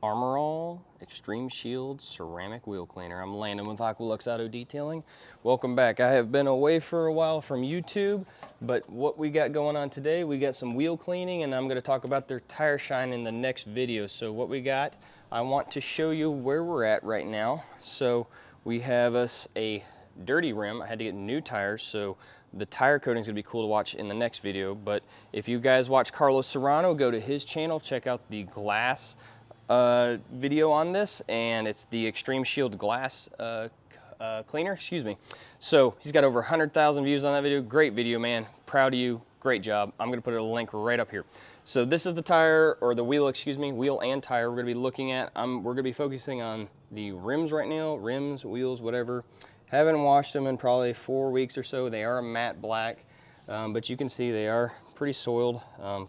Armorall Extreme Shield Ceramic Wheel Cleaner. I'm Landon with Aqualux Auto Detailing. Welcome back. I have been away for a while from YouTube, but what we got going on today, we got some wheel cleaning, and I'm going to talk about their tire shine in the next video. So what we got, I want to show you where we're at right now. So we have us a dirty rim. I had to get new tires, so the tire coating is going to be cool to watch in the next video. But if you guys watch Carlos Serrano, go to his channel, check out the glass video on this, and it's the Extreme Shield glass cleaner, excuse me. So he's got over 100,000 views on that video. Great video, man. Proud of you. Great job. I'm going to put a link right up here. So this is the tire, or the wheel, excuse me, wheel and tire we're going to be looking at. We're going to be focusing on the rims right now, rims, wheels, whatever. Haven't washed them in probably 4 weeks or so. They are matte black, but you can see they are pretty soiled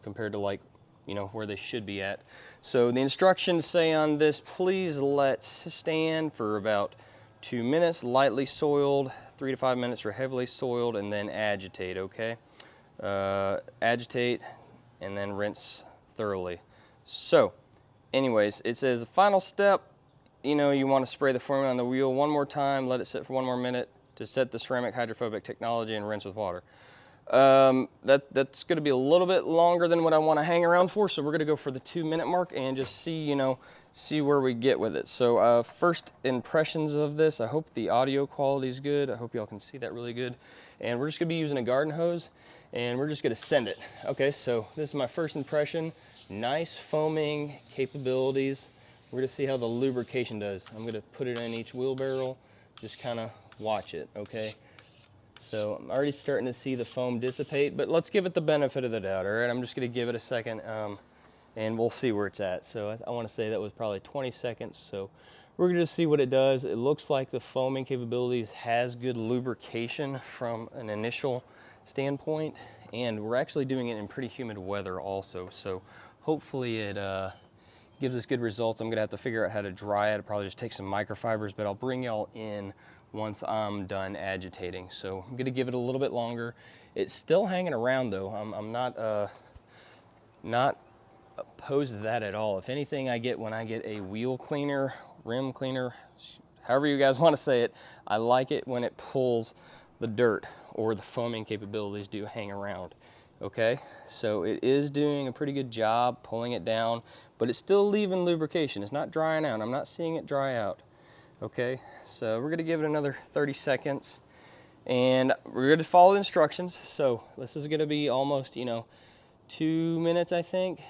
compared to, like, you know, where they should be at. So the instructions say on this, please let stand for about 2 minutes, lightly soiled, 3 to 5 minutes for heavily soiled, and then agitate, okay? Agitate and then rinse thoroughly. So anyways, it says the final step, you know, you want to spray the formula on the wheel one more time, let it sit for 1 more minute to set the ceramic hydrophobic technology, and rinse with water. That's going to be a little bit longer than what I want to hang around for, so we're going to go for the 2 minute mark and just see, you know, see where we get with it. So first impressions of this, I hope the audio quality is good. I hope y'all can see that really good. And we're just going to be using a garden hose, and we're just going to send it. Okay, so this is my first impression. Nice foaming capabilities. We're going to see how the lubrication does. I'm going to put it in each wheel barrel, just kind of watch it, okay? So I'm already starting to see the foam dissipate, but let's give it the benefit of the doubt, all right? I'm just going to give it a second, and we'll see where it's at. So I want to say that was probably 20 seconds, so we're going to see what it does. It looks like the foaming capabilities has good lubrication from an initial standpoint, and we're actually doing it in pretty humid weather also, so hopefully it gives us good results. I'm going to have to figure out how to dry it. I'll probably just take some microfibers, but I'll bring y'all in once I'm done agitating. So I'm gonna give it a little bit longer. It's still hanging around though. I'm not opposed to that at all. If anything, when I get a wheel cleaner, rim cleaner, however you guys want to say it, I like it when it pulls the dirt, or the foaming capabilities do hang around. Okay, so it is doing a pretty good job pulling it down, but it's still leaving lubrication. It's not drying out. I'm not seeing it dry out. Okay, so we're gonna give it another 30 seconds, and we're gonna follow the instructions. So this is gonna be almost, you know, 2 minutes, I think.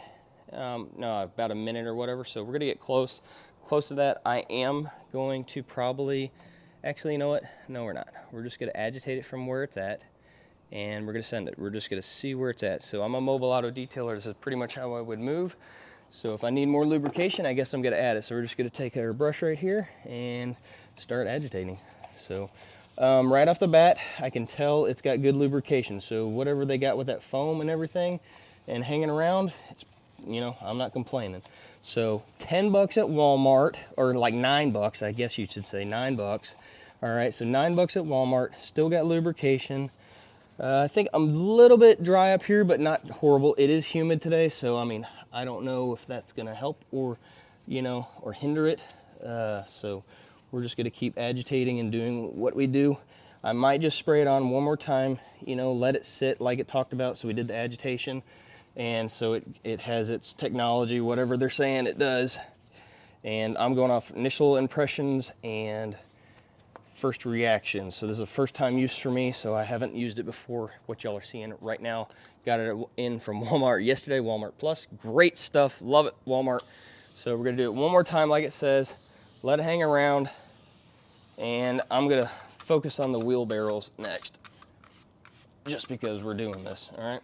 No, about a minute or whatever. So we're gonna get close to that. I am going to probably, actually, you know what? No, we're not. We're just gonna agitate it from where it's at, and we're gonna send it. We're just gonna see where it's at. So I'm a mobile auto detailer. This is pretty much how I would move. So if I need more lubrication, I guess I'm gonna add it. So we're just gonna take our brush right here and start agitating. So right off the bat, I can tell it's got good lubrication. So whatever they got with that foam and everything and hanging around, it's, you know, I'm not complaining. So 10 bucks at Walmart, or like 9 bucks, I guess you should say 9 bucks. All right, so 9 bucks at Walmart, still got lubrication. I think I'm a little bit dry up here, but not horrible. It is humid today, so I mean, I don't know if that's gonna help or, you know, or hinder it. So we're just gonna keep agitating and doing what we do. I might just spray it on one more time, you know, let it sit like it talked about. So we did the agitation, and so it has its technology, whatever they're saying it does. And I'm going off initial impressions and first reaction. So this is a first time use for me, so I haven't used it before. What y'all are seeing right now, got it in from Walmart yesterday, Walmart Plus. Great stuff, love it, Walmart. So we're gonna do it one more time like it says, let it hang around, and I'm gonna focus on the wheel barrels next, just because we're doing this, all right?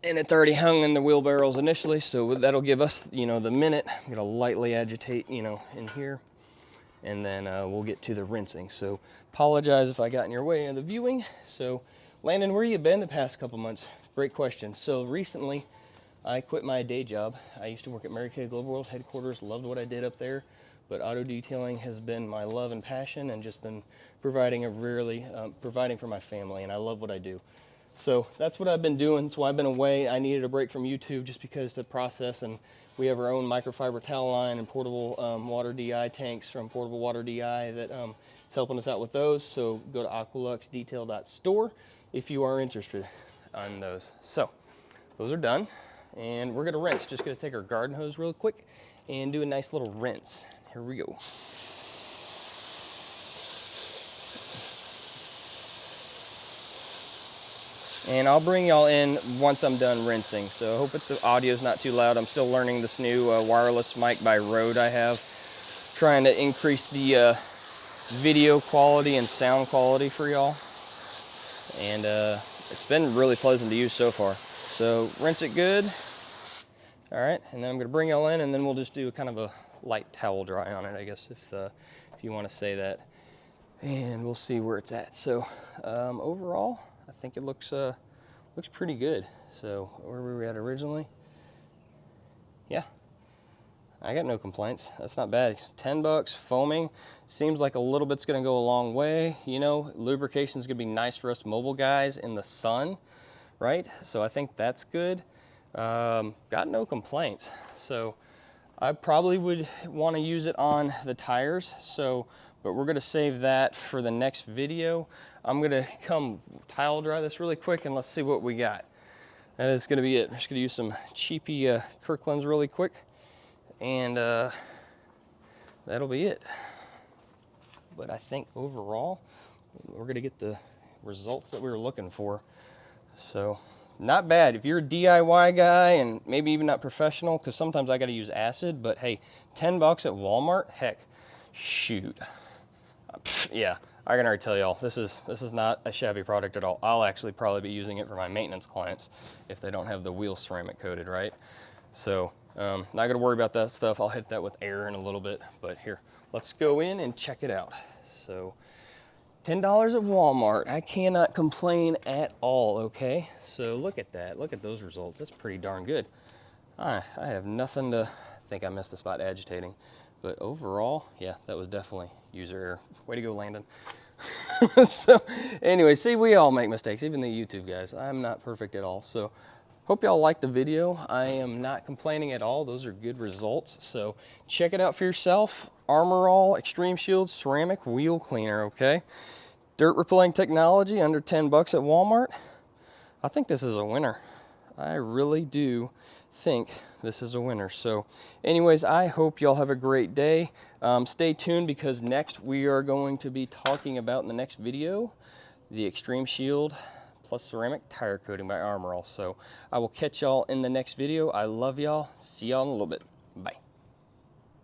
And it's already hung in the wheel barrels initially, so that'll give us, you know, the minute. I'm gonna lightly agitate, you know, in here, and then we'll get to the rinsing. So apologize if I got in your way of the viewing. So Landon, where you been the past couple months? Great question. So recently I quit my day job. I used to work at Mary Kay Global World headquarters, loved what I did up there, but auto detailing has been my love and passion, and just been providing providing for my family, and I love what I do. So that's what I've been doing. That's why I've been away. I needed a break from YouTube just because the process, and we have our own microfiber towel line and portable water DI tanks from Portable Water DI that it's helping us out with those. So go to aqualuxdetail.store if you are interested on those. So those are done, and we're gonna rinse. Just gonna take our garden hose real quick and do a nice little rinse. Here we go. And I'll bring y'all in once I'm done rinsing. So I hope the audio's not too loud. I'm still learning this new wireless mic by Rode I have. Trying to increase the video quality and sound quality for y'all. And it's been really pleasant to use so far. So rinse it good. All right, and then I'm gonna bring y'all in, and then we'll just do kind of a light towel dry on it, I guess, if you wanna say that. And we'll see where it's at. So overall, I think it looks pretty good. So where were we at originally? Yeah, I got no complaints. That's not bad. It's $10 foaming. Seems like a little bit's gonna go a long way. You know, lubrication's gonna be nice for us mobile guys in the sun, right? So I think that's good. Got no complaints. So I probably would want to use it on the tires. So, but we're gonna save that for the next video. I'm gonna come towel dry this really quick, and let's see what we got. That is gonna be it. I'm just gonna use some cheapy Kirkland's really quick, and that'll be it. But I think overall, we're gonna get the results that we were looking for. So not bad. If you're a DIY guy and maybe even not professional, because sometimes I gotta use acid, but hey, $10 at Walmart, heck, shoot. Yeah, I can already tell y'all, this is not a shabby product at all. I'll actually probably be using it for my maintenance clients if they don't have the wheel ceramic coated, right? So, not gonna worry about that stuff. I'll hit that with air in a little bit, but here, let's go in and check it out. So, $10 at Walmart. I cannot complain at all, okay? So look at that. Look at those results. That's pretty darn good. I have nothing to think I missed a spot agitating. But overall, yeah, that was definitely user error. Way to go, Landon. So anyway, see, we all make mistakes, even the YouTube guys. I'm not perfect at all. So hope y'all liked the video. I am not complaining at all. Those are good results. So check it out for yourself. Armorall Extreme Shield Ceramic Wheel Cleaner, okay? Dirt repelling technology, under $10 at Walmart. I think this is a winner. I really do think this is a winner. So anyways, I hope y'all have a great day. Stay tuned, because next we are going to be talking about in the next video the Extreme Shield plus ceramic tire coating by Armorall. So I will catch y'all in the next video. I love y'all. See y'all in a little bit. Bye.